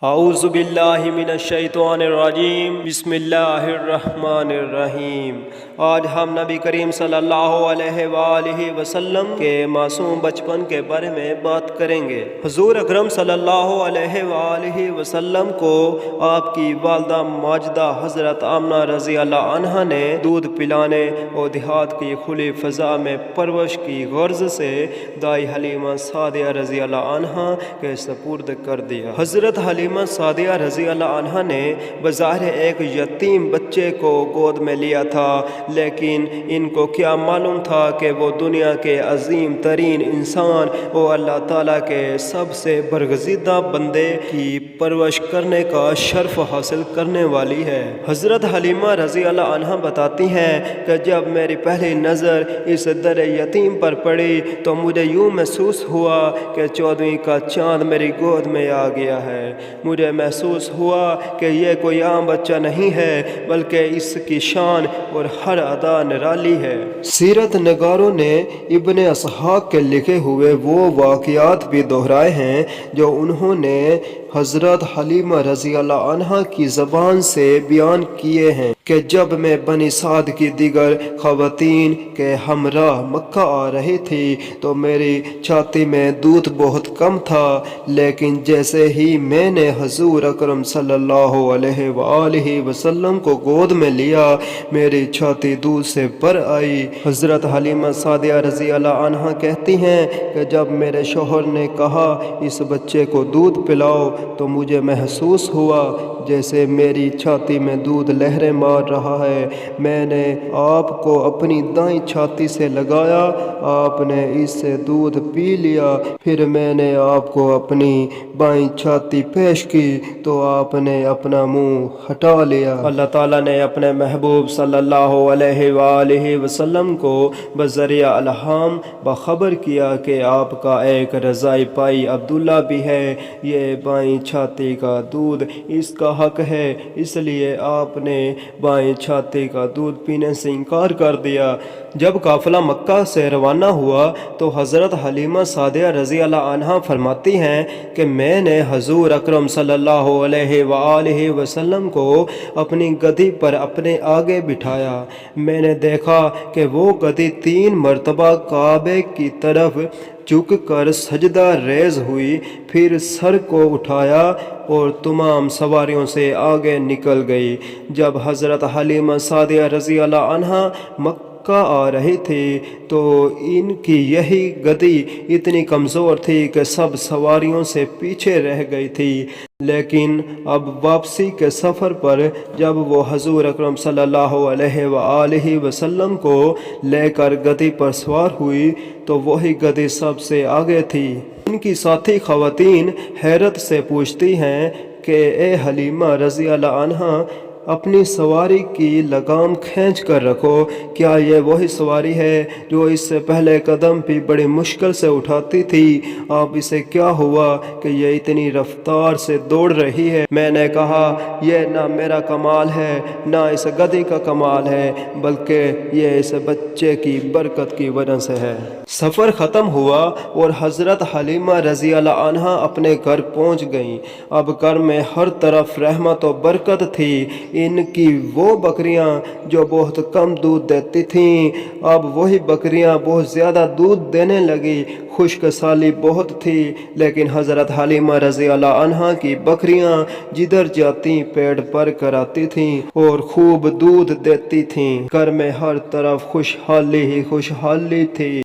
اعوذ باللہ من الشیطان الرجیم بسم اللہ الرحمن الرحیم۔ آج ہم نبی کریم صلی اللہ علیہ وآلہ وسلم کے معصوم بچپن کے بارے میں بات کریں گے۔ حضور اکرم صلی اللہ علیہ وآلہ وسلم کو آپ کی والدہ ماجدہ حضرت آمنہ رضی اللہ عنہا نے دودھ پلانے اور دیہات کی کھلی فضا میں پرورش کی غرض سے دائی حلیمہ سعدیہ رضی اللہ عنہا کے سپرد کر دیا۔ حضرت حلیمہ سعدیہ رضی اللہ عنہا نے بظاہر ایک یتیم بچے کو گود میں لیا تھا، لیکن ان کو کیا معلوم تھا کہ وہ دنیا کے عظیم ترین انسان اور اللہ تعالیٰ کے سب سے برگزیدہ بندے کی پرورش کرنے کا شرف حاصل کرنے والی ہے۔ حضرت حلیمہ رضی اللہ عنہا بتاتی ہیں کہ جب میری پہلی نظر اس در یتیم پر پڑی تو مجھے یوں محسوس ہوا کہ 14ویں کا چاند میری گود میں آ گیا ہے۔ مجھے محسوس ہوا کہ یہ کوئی عام بچہ نہیں ہے بلکہ اس کی شان اور ہر ادا نرالی ہے۔ سیرت نگاروں نے ابن اسحاق کے لکھے ہوئے وہ واقعات بھی دہرائے ہیں جو انہوں نے حضرت حلیمہ رضی اللہ عنہا کی زبان سے بیان کیے ہیں کہ جب میں بنی سعد کی دیگر خواتین کے ہمراہ مکہ آ رہی تھی تو میری چھاتی میں دودھ بہت کم تھا، لیکن جیسے ہی میں نے حضور اکرم صلی اللہ علیہ وآلہ وسلم کو گود میں لیا میری چھاتی دودھ سے بھر آئی۔ حضرت حلیمہ سعدیہ رضی اللہ عنہا کہتی ہیں کہ جب میرے شوہر نے کہا اس بچے کو دودھ پلاؤ تو مجھے محسوس ہوا جیسے میری چھاتی میں دودھ لہریں مار رہا ہے۔ میں نے آپ کو اپنی دائیں چھاتی سے لگایا، آپ نے اس سے دودھ پی لیا، پھر میں نے آپ کو اپنی بائیں چھاتی پیش کی تو آپ نے اپنا منہ ہٹا لیا۔ اللہ تعالیٰ نے اپنے محبوب صلی اللہ علیہ وآلہ وسلم کو بذریعہ الہام باخبر کیا کہ آپ کا ایک رضائی بھائی عبداللہ بھی ہے، یہ بائیں چھاتی کا دودھ اس کا حق ہے، اس لیے آپ نے بائیں چھاتی کا دودھ پینے سے انکار کر دیا۔ جب قافلہ مکہ سے روانہ ہوا تو حضرت حلیمہ سعدیہ رضی اللہ عنہا فرماتی ہیں کہ میں نے حضور اکرم صلی اللہ علیہ وآلہ وسلم کو اپنی گدی پر اپنے آگے بٹھایا۔ میں نے دیکھا کہ وہ گدی 3 مرتبہ کعبے کی طرف جھک کر سجدہ ریز ہوئی، پھر سر کو اٹھایا اور تمام سواریوں سے آگے نکل گئی۔ جب حضرت حلیمہ سعدیہ رضی اللہ عنہا مکہ آ رہی تھی تو ان کی یہی گدی اتنی کمزور تھی کہ سب سواریوں سے پیچھے رہ گئی تھی، لیکن اب واپسی کے سفر پر جب وہ حضور اکرم صلی اللہ علیہ وآلہ وسلم کو لے کر گدی پر سوار ہوئی تو وہی گدی سب سے آگے تھی۔ ان کی ساتھی خواتین حیرت سے پوچھتی ہیں کہ اے حلیمہ رضی اللہ عنہا، اپنی سواری کی لگام کھینچ کر رکھو، کیا یہ وہی سواری ہے جو اس سے پہلے قدم بھی بڑی مشکل سے اٹھاتی تھی؟ اب اسے کیا ہوا کہ یہ اتنی رفتار سے دوڑ رہی ہے؟ میں نے کہا یہ نہ میرا کمال ہے نہ اس گدی کا کمال ہے، بلکہ یہ اس بچے کی برکت کی وجہ سے ہے۔ سفر ختم ہوا اور حضرت حلیمہ رضی اللہ عنہا اپنے گھر پہنچ گئیں۔ اب گھر میں ہر طرف رحمت و برکت تھی۔ ان کی وہ بکریاں جو بہت کم دودھ دیتی تھیں اب وہی بکریاں بہت زیادہ دودھ دینے لگی۔ خشک سالی بہت تھی لیکن حضرت حلیمہ رضی اللہ عنہا کی بکریاں جدھر جاتی پیٹ بھر کر آتی تھیں اور خوب دودھ دیتی تھیں۔ گھر میں ہر طرف خوشحالی ہی خوشحالی تھی۔